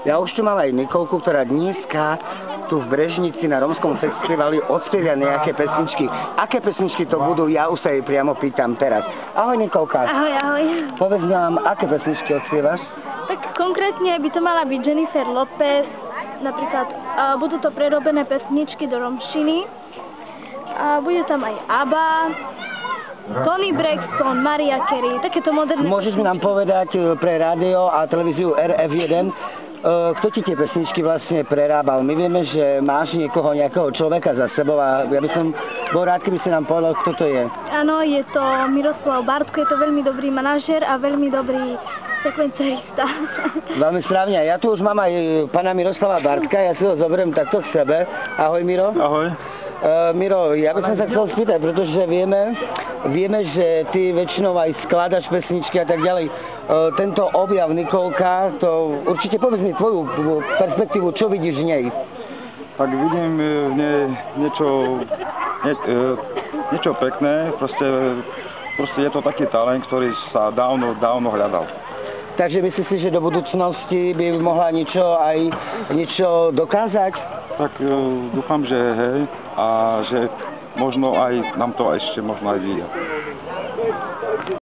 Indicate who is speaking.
Speaker 1: Ja už tu mám aj Nikolku, ktorá dneska tu v Brežnici na Rómskom festivali odspievia nejaké pesničky. Aké pesničky to budú? Ja už sa jej priamo pýtam teraz. Ahoj Nikolka.
Speaker 2: Ahoj, ahoj.
Speaker 1: Povedz nám, aké pesničky odspievaš?
Speaker 2: Tak konkrétne by to mala byť Jennifer Lopez, napríklad budú to prerobené pesničky do romštiny. A bude tam aj ABBA, Toni Braxton, Mariah Carey, takéto moderné.
Speaker 1: Môžeš mi nám povedať pre rádio a televíziu RF1, kto ti tie pesničky vlastne prerábal? My vieme, že máš nejakého človeka za sebou a ja by som bol rád, keby si nám povedal, kto to je.
Speaker 2: Áno, je to Miroslav Bartko, je to veľmi dobrý manažér a veľmi dobrý sekvencerista.
Speaker 1: Veľmi správne. Ja tu už mám aj pána Miroslava Bartka, ja si ho zoberiem takto k sebe. Ahoj Miro.
Speaker 3: Ahoj.
Speaker 1: Miro, ja by som sa chcel spýtať, pretože vieme, že ty väčšinou aj skladaš pesničky a tak ďalej. Tento objav Nikolka, to určite povedz mi tvoju perspektívu, čo vidíš v nej?
Speaker 3: Tak vidím v nej niečo pekné, proste je to taký talent, ktorý sa dávno hľadal.
Speaker 1: Takže myslíš si, že do budúcnosti by mohla niečo dokázať?
Speaker 3: Tak dúfam, že hej, a že možno aj nám to ešte možno aj vyjde.